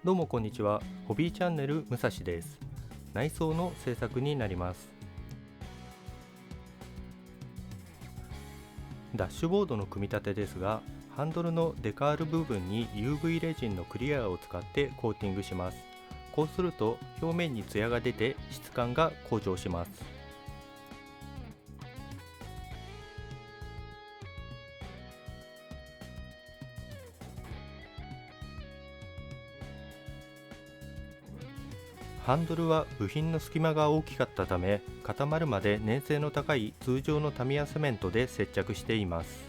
どうもこんにちは。ホビーチャンネル武蔵です。内装の制作になります。ダッシュボードの組み立てですが、ハンドルのデカール部分に UV レジンのクリアを使ってコーティングします。こうすると表面にツヤが出て質感が向上します。ハンドルは部品の隙間が大きかったため、固まるまで粘性の高い通常のタミヤセメントで接着しています。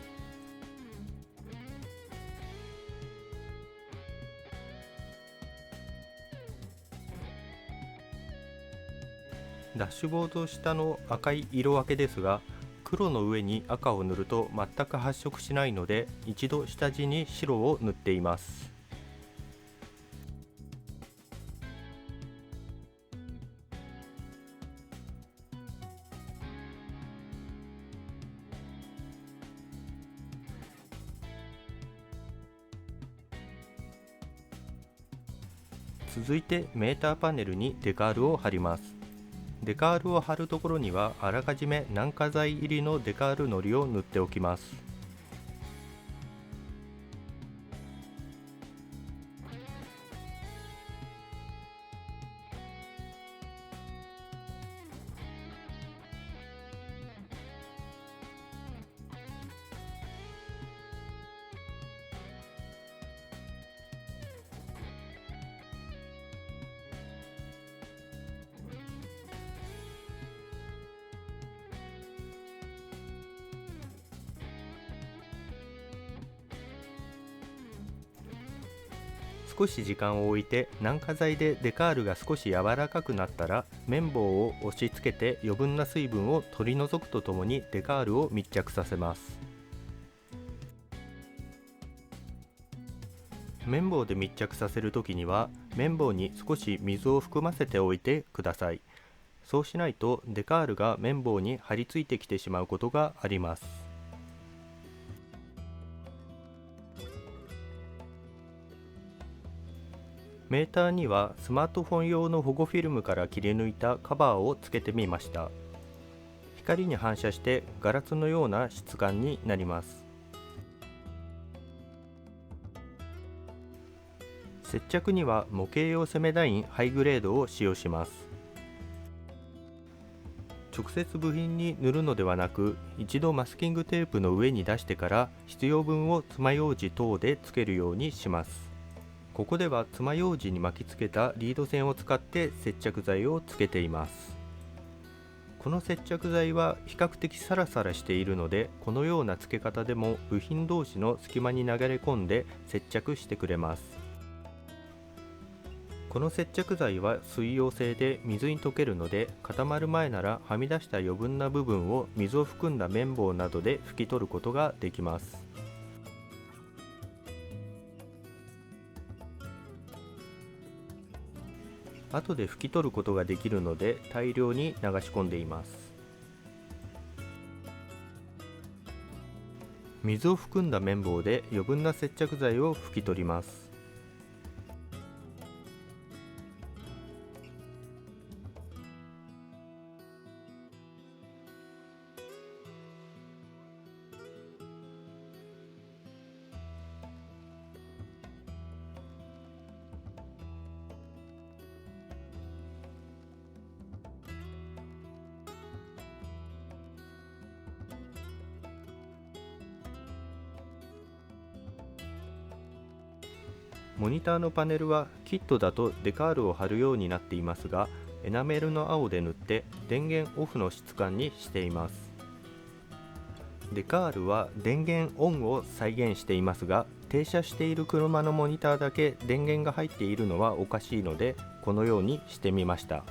ダッシュボード下の赤い色分けですが、黒の上に赤を塗ると全く発色しないので、一度下地に白を塗っています。続いてメーターパネルにデカールを貼ります。デカールを貼るところにはあらかじめ軟化剤入りのデカールのりを塗っておきます。少し時間を置いて軟化剤でデカールが少し柔らかくなったら、綿棒を押し付けて余分な水分を取り除くとともにデカールを密着させます。綿棒で密着させるときには綿棒に少し水を含ませておいてください。そうしないとデカールが綿棒に張り付いてきてしまうことがあります。メーターにはスマートフォン用の保護フィルムから切り抜いたカバーをつけてみました。光に反射してガラスのような質感になります。接着には模型用セメダインハイグレードを使用します。直接部品に塗るのではなく、一度マスキングテープの上に出してから必要分を爪楊枝等でつけるようにします。ここでは爪楊枝に巻きつけたリード線を使って接着剤をつけています。この接着剤は比較的サラサラしているので、このような付け方でも部品同士の隙間に流れ込んで接着してくれます。この接着剤は水溶性で水に溶けるので、固まる前ならはみ出した余分な部分を水を含んだ綿棒などで拭き取ることができます。後で拭き取ることができるので大量に流し込んでいます。水を含んだ綿棒で余分な接着剤を拭き取ります。モニターのパネルはキットだとデカールを貼るようになっていますが、エナメルの青で塗って電源オフの質感にしています。デカールは電源オンを再現していますが、停車している車のモニターだけ電源が入っているのはおかしいので、このようにしてみました。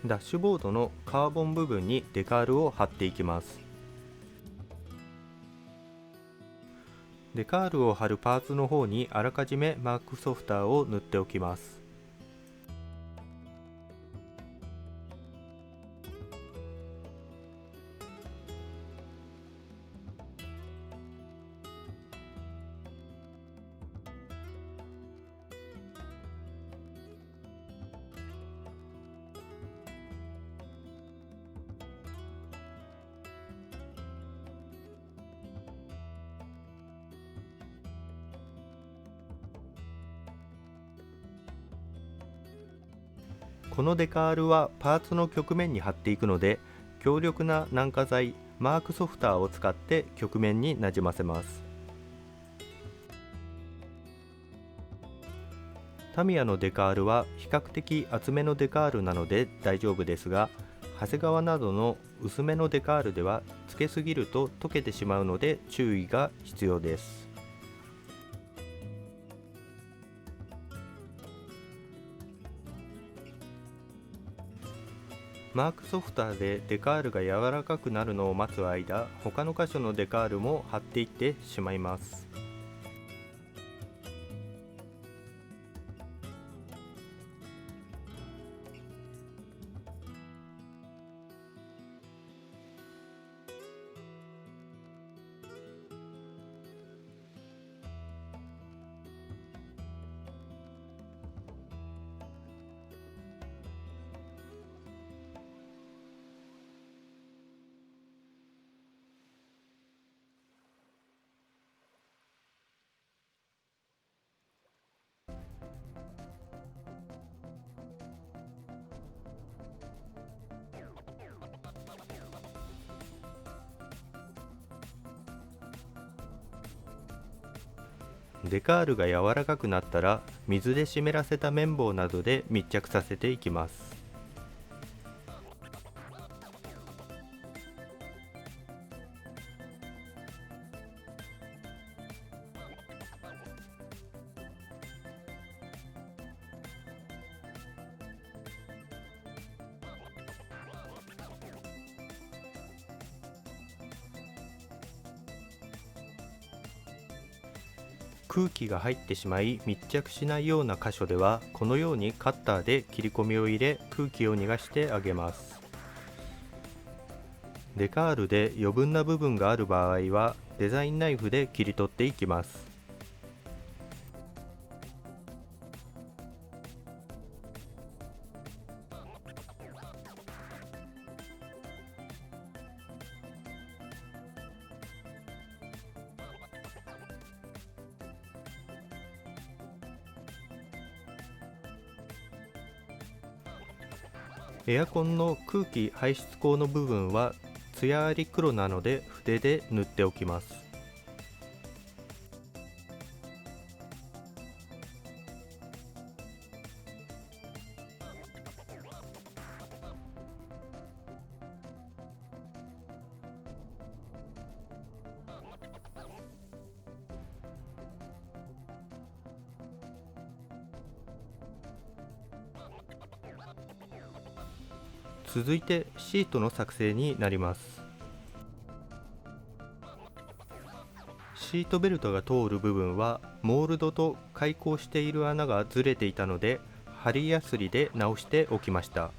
ダッシュボードのカーボン部分にデカールを貼っていきます。デカールを貼るパーツの方にあらかじめマークソフターを塗っておきます。このデカールはパーツの曲面に貼っていくので、強力な軟化剤マークソフターを使って曲面になじませます。タミヤのデカールは比較的厚めのデカールなので大丈夫ですが、長谷川などの薄めのデカールではつけすぎると溶けてしまうので注意が必要です。マークソフターでデカールが柔らかくなるのを待つ間、他の箇所のデカールも貼っていってしまいます。デカールが柔らかくなったら、水で湿らせた綿棒などで密着させていきます。空気が入ってしまい密着しないような箇所では、このようにカッターで切り込みを入れ空気を逃がしてあげます。デカールで余分な部分がある場合はデザインナイフで切り取っていきます。エアコンの空気排出口の部分は艶あり黒なので筆で塗っておきます。続いてシートの作成になります。シートベルトが通る部分はモールドと開口している穴がずれていたので、針やすりで直しておきました。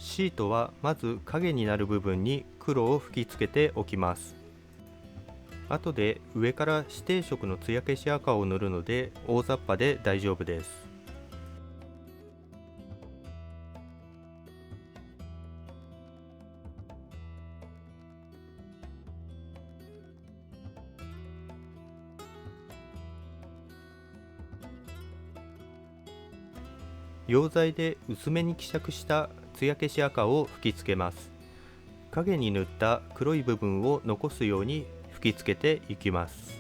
シートはまず影になる部分に黒を吹き付けておきます。後で上から指定色の艶消し赤を塗るので大雑把で大丈夫です。溶剤で薄めに希釈した艶消し赤を吹き付けます。影に塗った黒い部分を残すように吹き付けていきます。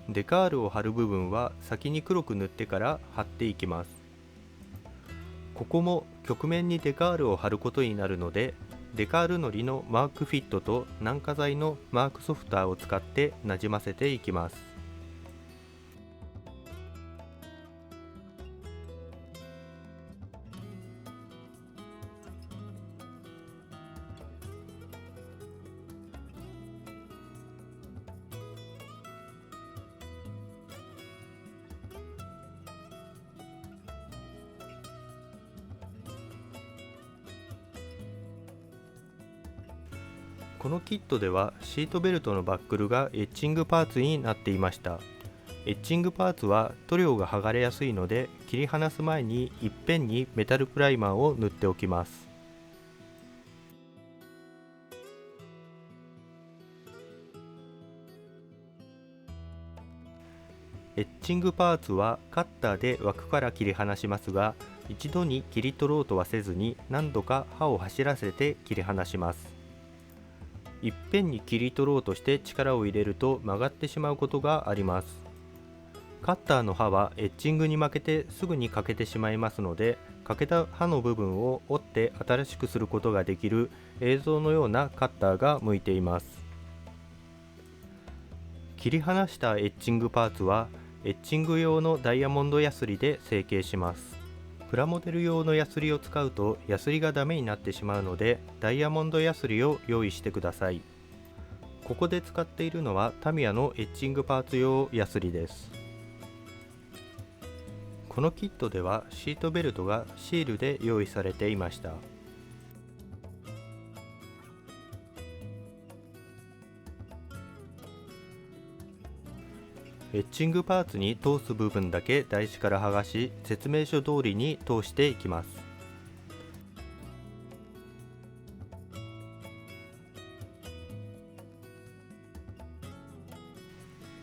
デカールを貼る部分は先に黒く塗ってから貼っていきます。ここも曲面にデカールを貼ることになるので、デカールのりのマークフィットと軟化剤のマークソフターを使ってなじませていきます。このキットではシートベルトのバックルがエッチングパーツになっていました。エッチングパーツは塗料が剥がれやすいので、切り離す前にいっぺんにメタルプライマーを塗っておきます。エッチングパーツはカッターで枠から切り離しますが、一度に切り取ろうとはせずに何度か刃を走らせて切り離します。いっぺんに切り取ろうとして力を入れると曲がってしまうことがあります。カッターの刃はエッチングに負けてすぐに欠けてしまいますので、欠けた刃の部分を折って新しくすることができる映像のようなカッターが向いています。切り離したエッチングパーツはエッチング用のダイヤモンドヤスリで成形します。プラモデル用のヤスリを使うとヤスリがダメになってしまうので、ダイヤモンドヤスリを用意してください。ここで使っているのはタミヤのエッチングパーツ用ヤスリです。このキットではシートベルトがシールで用意されていました。エッチングパーツに通す部分だけ台紙から剥がし、説明書通りに通していきます。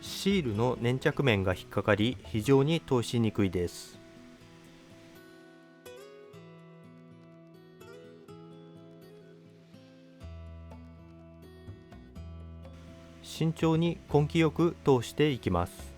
シールの粘着面が引っかかり、非常に通しにくいです。慎重に根気よく通していきます。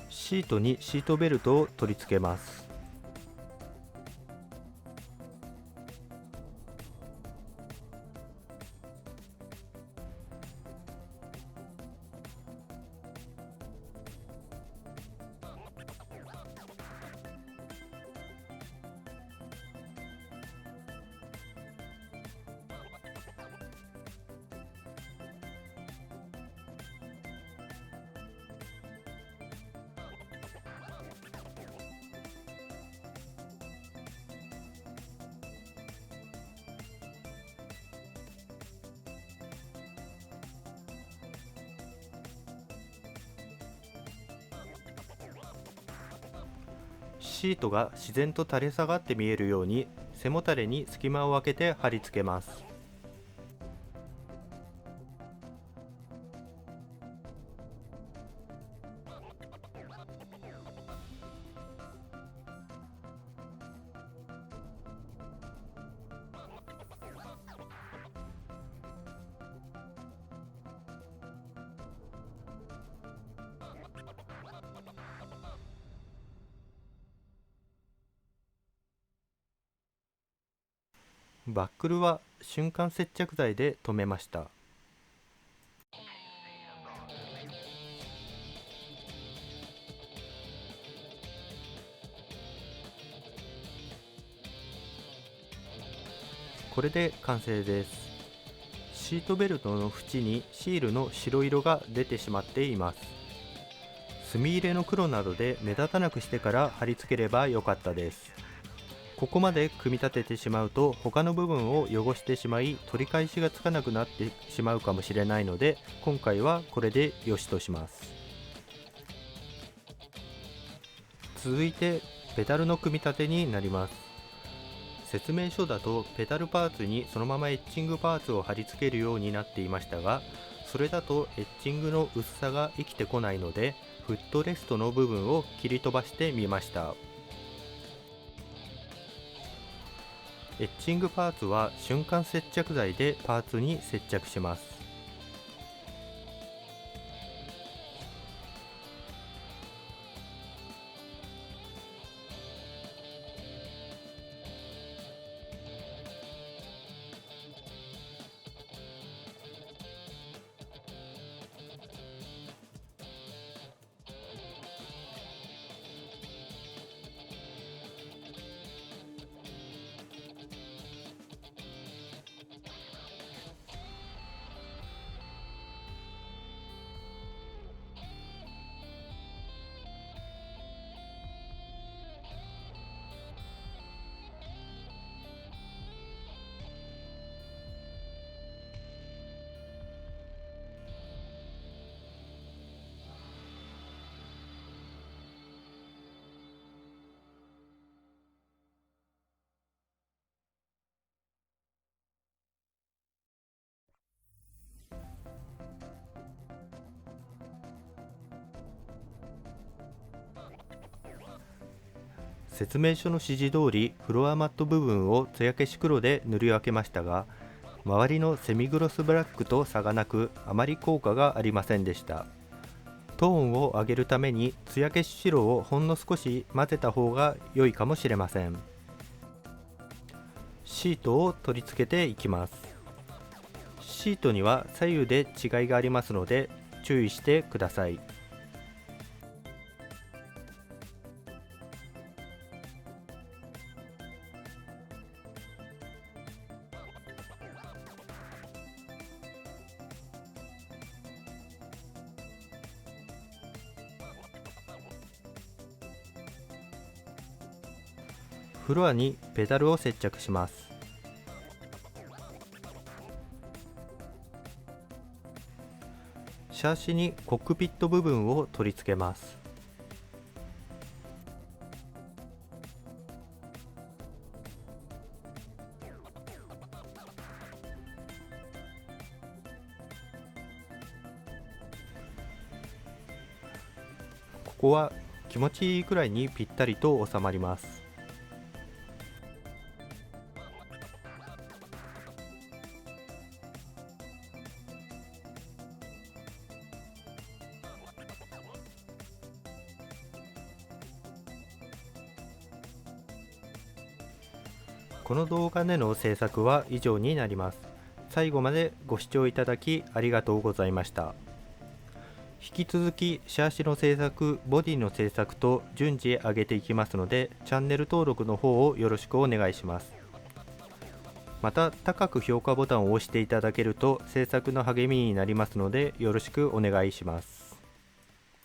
シートにシートベルトを取り付けます。シートが自然と垂れ下がって見えるように背もたれに隙間を空けて貼り付けます。バックルは瞬間接着剤で留めました。これで完成です。シートベルトの縁にシールの白色が出てしまっています。墨入れの黒などで目立たなくしてから貼り付ければよかったです。ここまで組み立ててしまうと他の部分を汚してしまい取り返しがつかなくなってしまうかもしれないので、今回はこれでよしとします。続いてペダルの組み立てになります。説明書だとペダルパーツにそのままエッチングパーツを貼り付けるようになっていましたが、それだとエッチングの薄さが生きてこないのでフットレストの部分を切り飛ばしてみました。エッチングパーツは瞬間接着剤でパーツに接着します。説明書の指示通りフロアマット部分を艶消し黒で塗り分けましたが、周りのセミグロスブラックと差がなくあまり効果がありませんでした。トーンを上げるために艶消し白をほんの少し混ぜた方が良いかもしれません。シートを取り付けていきます。シートには左右で違いがありますので注意してください。フロアにペダルを接着します。シャーシにコックピット部分を取り付けます。ここは気持ちいいくらいにぴったりと収まります。この動画での制作は以上になります。最後までご視聴いただきありがとうございました。引き続きシャーシの制作、ボディの制作と順次上げていきますので、チャンネル登録の方をよろしくお願いします。また高く評価ボタンを押していただけると制作の励みになりますのでよろしくお願いします。